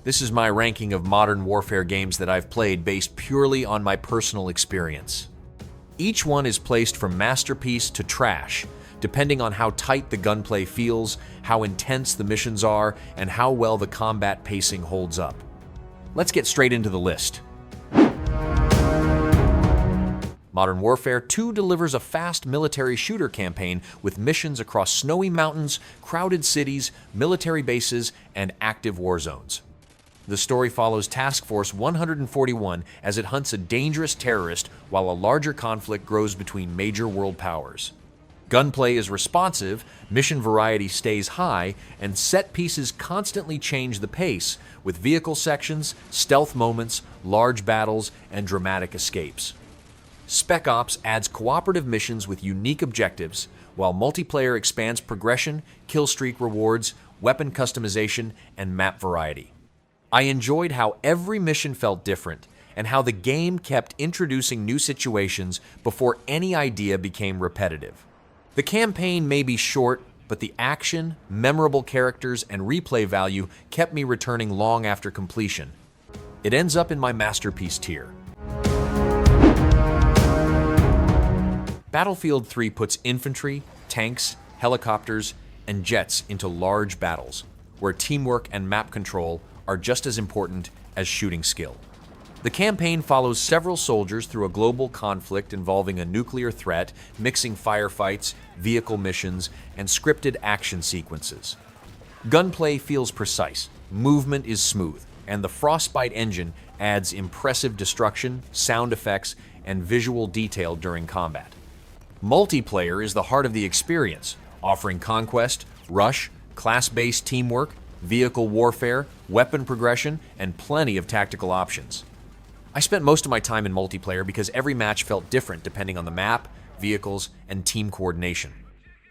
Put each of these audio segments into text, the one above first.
This is my ranking of modern warfare games that I've played based purely on my personal experience. Each one is placed from masterpiece to trash, depending on how tight the gunplay feels, how intense the missions are, and how well the combat pacing holds up. Let's get straight into the list. Modern Warfare 2 delivers a fast military shooter campaign with missions across snowy mountains, crowded cities, military bases, and active war zones. The story follows Task Force 141 as it hunts a dangerous terrorist while a larger conflict grows between major world powers. Gunplay is responsive, mission variety stays high, and set pieces constantly change the pace with vehicle sections, stealth moments, large battles, and dramatic escapes. Spec Ops adds cooperative missions with unique objectives, while multiplayer expands progression, kill streak rewards, weapon customization, and map variety. I enjoyed how every mission felt different, and how the game kept introducing new situations before any idea became repetitive. The campaign may be short, but the action, memorable characters, and replay value kept me returning long after completion. It ends up in my masterpiece tier. Battlefield 3 puts infantry, tanks, helicopters, and jets into large battles, where teamwork and map control are just as important as shooting skill. The campaign follows several soldiers through a global conflict involving a nuclear threat, mixing firefights, vehicle missions, and scripted action sequences. Gunplay feels precise, movement is smooth, and the Frostbite engine adds impressive destruction, sound effects, and visual detail during combat. Multiplayer is the heart of the experience, offering conquest, rush, class-based teamwork, vehicle warfare, weapon progression, and plenty of tactical options. I spent most of my time in multiplayer because every match felt different depending on the map, vehicles, and team coordination.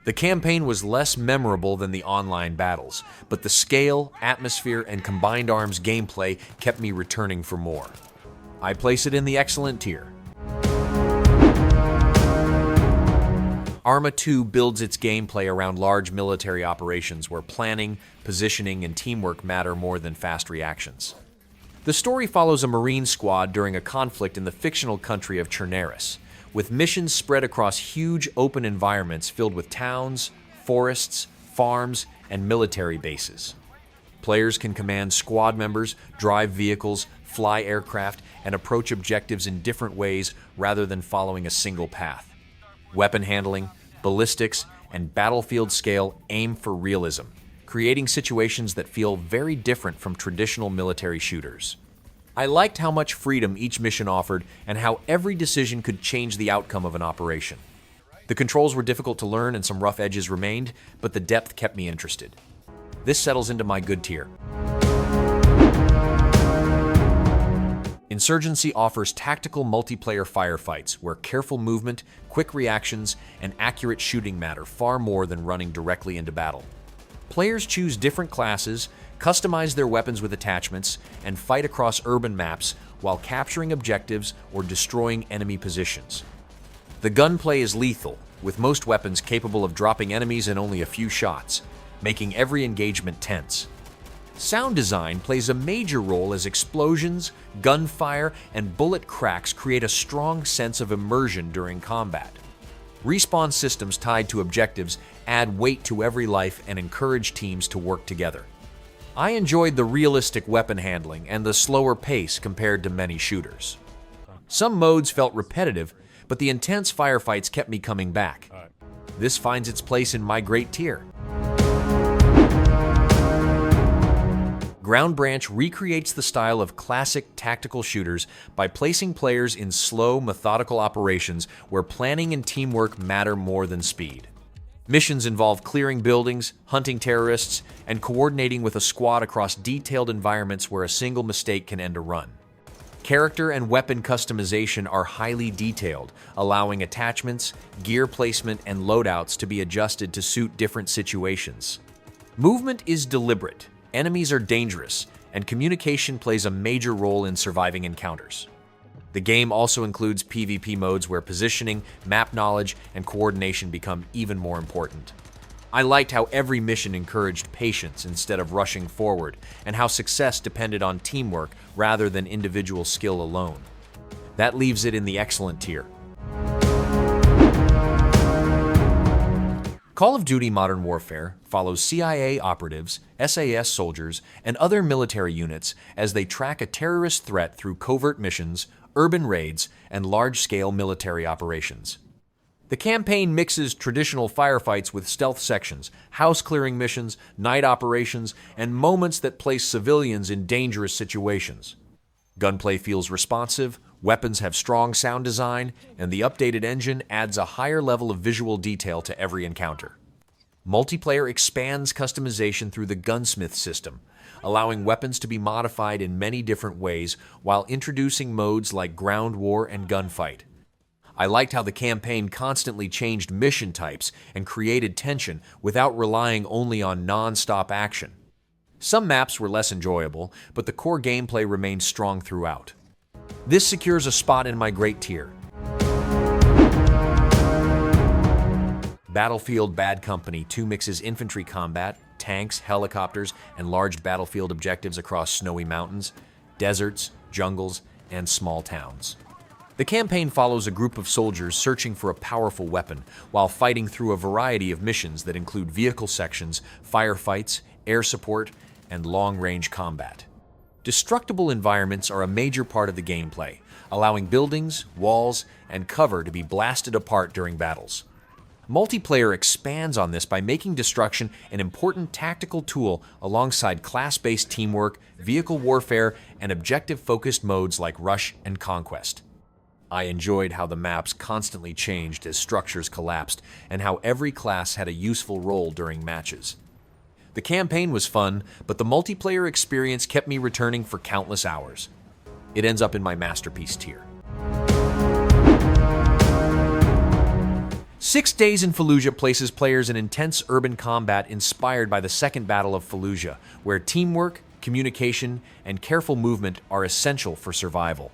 The campaign was less memorable than the online battles, but the scale, atmosphere, and combined arms gameplay kept me returning for more. I place it in the excellent tier. Arma 2 builds its gameplay around large military operations where planning, positioning, and teamwork matter more than fast reactions. The story follows a Marine squad during a conflict in the fictional country of Chernaris, with missions spread across huge open environments filled with towns, forests, farms, and military bases. Players can command squad members, drive vehicles, fly aircraft, and approach objectives in different ways rather than following a single path. Weapon handling, ballistics, and battlefield scale aim for realism, creating situations that feel very different from traditional military shooters. I liked how much freedom each mission offered and how every decision could change the outcome of an operation. The controls were difficult to learn and some rough edges remained, but the depth kept me interested. This settles into my good tier. Insurgency offers tactical multiplayer firefights where careful movement, quick reactions, and accurate shooting matter far more than running directly into battle. Players choose different classes, customize their weapons with attachments, and fight across urban maps while capturing objectives or destroying enemy positions. The gunplay is lethal, with most weapons capable of dropping enemies in only a few shots, making every engagement tense. Sound design plays a major role as explosions, gunfire, and bullet cracks create a strong sense of immersion during combat. Respawn systems tied to objectives add weight to every life and encourage teams to work together. I enjoyed the realistic weapon handling and the slower pace compared to many shooters. Some modes felt repetitive, but the intense firefights kept me coming back. This finds its place in my great tier. Ground Branch recreates the style of classic tactical shooters by placing players in slow, methodical operations where planning and teamwork matter more than speed. Missions involve clearing buildings, hunting terrorists, and coordinating with a squad across detailed environments where a single mistake can end a run. Character and weapon customization are highly detailed, allowing attachments, gear placement, and loadouts to be adjusted to suit different situations. Movement is deliberate. Enemies are dangerous, and communication plays a major role in surviving encounters. The game also includes PvP modes where positioning, map knowledge, and coordination become even more important. I liked how every mission encouraged patience instead of rushing forward, and how success depended on teamwork rather than individual skill alone. That leaves it in the excellent tier. Call of Duty Modern Warfare follows CIA operatives, SAS soldiers, and other military units as they track a terrorist threat through covert missions, urban raids, and large-scale military operations. The campaign mixes traditional firefights with stealth sections, house-clearing missions, night operations, and moments that place civilians in dangerous situations. Gunplay feels responsive, weapons have strong sound design, and the updated engine adds a higher level of visual detail to every encounter. Multiplayer expands customization through the gunsmith system, allowing weapons to be modified in many different ways while introducing modes like ground war and gunfight. I liked how the campaign constantly changed mission types and created tension without relying only on non-stop action. Some maps were less enjoyable, but the core gameplay remained strong throughout. This secures a spot in my great tier. Battlefield Bad Company 2 mixes infantry combat, tanks, helicopters, and large battlefield objectives across snowy mountains, deserts, jungles, and small towns. The campaign follows a group of soldiers searching for a powerful weapon while fighting through a variety of missions that include vehicle sections, firefights, air support, and long-range combat. Destructible environments are a major part of the gameplay, allowing buildings, walls, and cover to be blasted apart during battles. Multiplayer expands on this by making destruction an important tactical tool alongside class-based teamwork, vehicle warfare, and objective-focused modes like Rush and Conquest. I enjoyed how the maps constantly changed as structures collapsed, and how every class had a useful role during matches. The campaign was fun, but the multiplayer experience kept me returning for countless hours. It ends up in my masterpiece tier. 6 Days in Fallujah places players in intense urban combat inspired by the Second Battle of Fallujah, where teamwork, communication, and careful movement are essential for survival.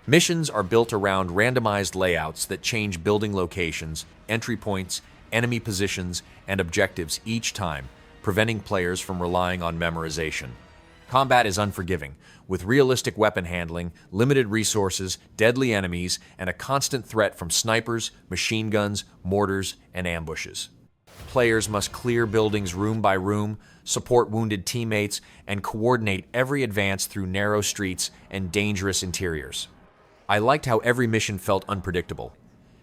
Missions are built around randomized layouts that change building locations, entry points, enemy positions, and objectives each time, preventing players from relying on memorization. Combat is unforgiving, with realistic weapon handling, limited resources, deadly enemies, and a constant threat from snipers, machine guns, mortars, and ambushes. Players must clear buildings room by room, support wounded teammates, and coordinate every advance through narrow streets and dangerous interiors. I liked how every mission felt unpredictable,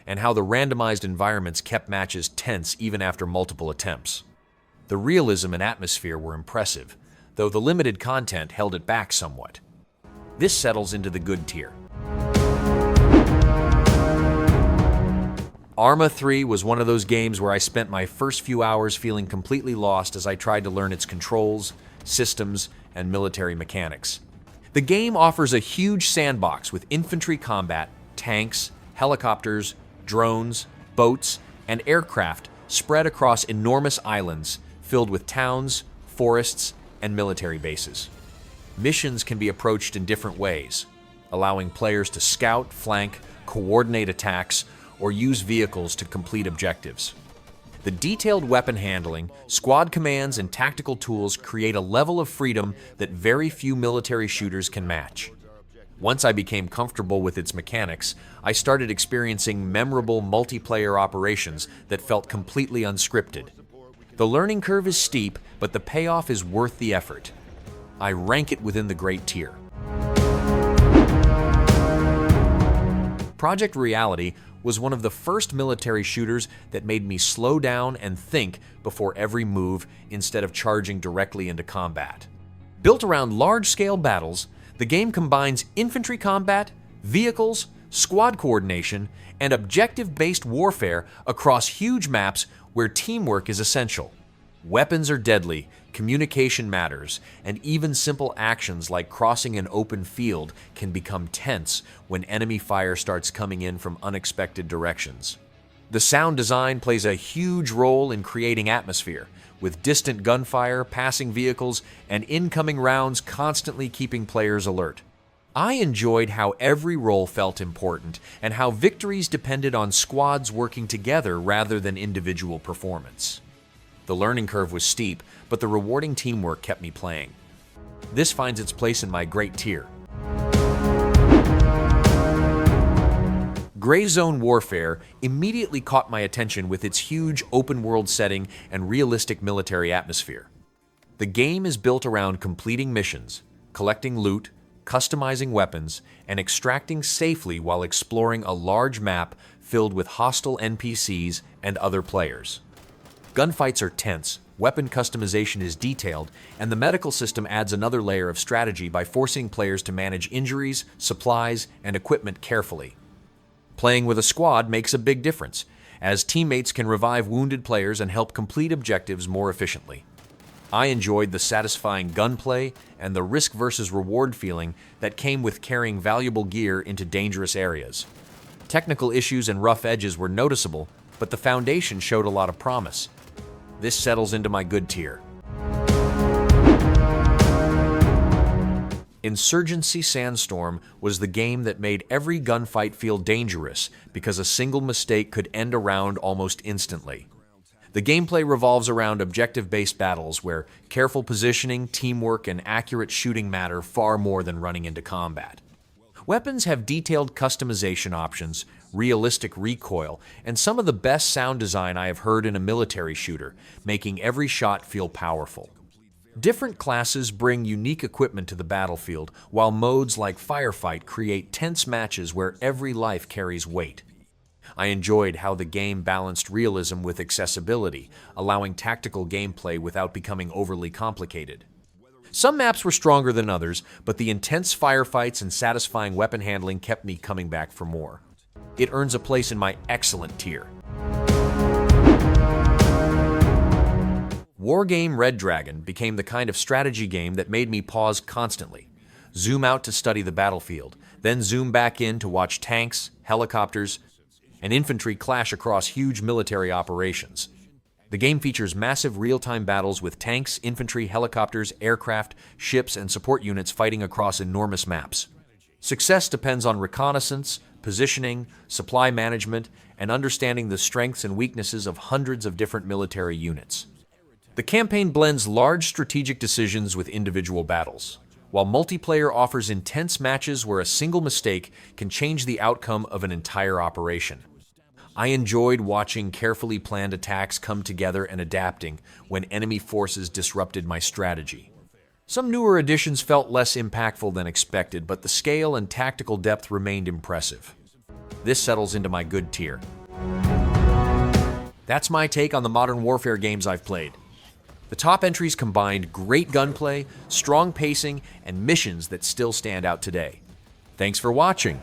and how the randomized environments kept matches tense even after multiple attempts. The realism and atmosphere were impressive, though the limited content held it back somewhat. This settles into the good tier. Arma 3 was one of those games where I spent my first few hours feeling completely lost as I tried to learn its controls, systems, and military mechanics. The game offers a huge sandbox with infantry combat, tanks, helicopters, drones, boats, and aircraft spread across enormous islands filled with towns, forests, and military bases. Missions can be approached in different ways, allowing players to scout, flank, coordinate attacks, or use vehicles to complete objectives. The detailed weapon handling, squad commands, and tactical tools create a level of freedom that very few military shooters can match. Once I became comfortable with its mechanics, I started experiencing memorable multiplayer operations that felt completely unscripted. The learning curve is steep, but the payoff is worth the effort. I rank it within the great tier. Project Reality was one of the first military shooters that made me slow down and think before every move instead of charging directly into combat. Built around large-scale battles, the game combines infantry combat, vehicles, squad coordination, and objective-based warfare across huge maps where teamwork is essential. Weapons are deadly, communication matters, and even simple actions like crossing an open field can become tense when enemy fire starts coming in from unexpected directions. The sound design plays a huge role in creating atmosphere, with distant gunfire, passing vehicles, and incoming rounds constantly keeping players alert. I enjoyed how every role felt important and how victories depended on squads working together rather than individual performance. The learning curve was steep, but the rewarding teamwork kept me playing. This finds its place in my great tier. Gray Zone Warfare immediately caught my attention with its huge open-world setting and realistic military atmosphere. The game is built around completing missions, collecting loot, customizing weapons, and extracting safely while exploring a large map filled with hostile NPCs and other players. Gunfights are tense, weapon customization is detailed, and the medical system adds another layer of strategy by forcing players to manage injuries, supplies, and equipment carefully. Playing with a squad makes a big difference, as teammates can revive wounded players and help complete objectives more efficiently. I enjoyed the satisfying gunplay and the risk versus reward feeling that came with carrying valuable gear into dangerous areas. Technical issues and rough edges were noticeable, but the foundation showed a lot of promise. This settles into my good tier. Insurgency Sandstorm was the game that made every gunfight feel dangerous because a single mistake could end a round almost instantly. The gameplay revolves around objective-based battles where careful positioning, teamwork, and accurate shooting matter far more than running into combat. Weapons have detailed customization options, realistic recoil, and some of the best sound design I have heard in a military shooter, making every shot feel powerful. Different classes bring unique equipment to the battlefield, while modes like Firefight create tense matches where every life carries weight. I enjoyed how the game balanced realism with accessibility, allowing tactical gameplay without becoming overly complicated. Some maps were stronger than others, but the intense firefights and satisfying weapon handling kept me coming back for more. It earns a place in my excellent tier. Wargame Red Dragon became the kind of strategy game that made me pause constantly, zoom out to study the battlefield, then zoom back in to watch tanks, helicopters, and infantry clash across huge military operations. The game features massive real-time battles with tanks, infantry, helicopters, aircraft, ships, and support units fighting across enormous maps. Success depends on reconnaissance, positioning, supply management, and understanding the strengths and weaknesses of hundreds of different military units. The campaign blends large strategic decisions with individual battles, while multiplayer offers intense matches where a single mistake can change the outcome of an entire operation. I enjoyed watching carefully planned attacks come together and adapting when enemy forces disrupted my strategy. Some newer additions felt less impactful than expected, but the scale and tactical depth remained impressive. This settles into my good tier. That's my take on the modern warfare games I've played. The top entries combined great gunplay, strong pacing, and missions that still stand out today. Thanks for watching.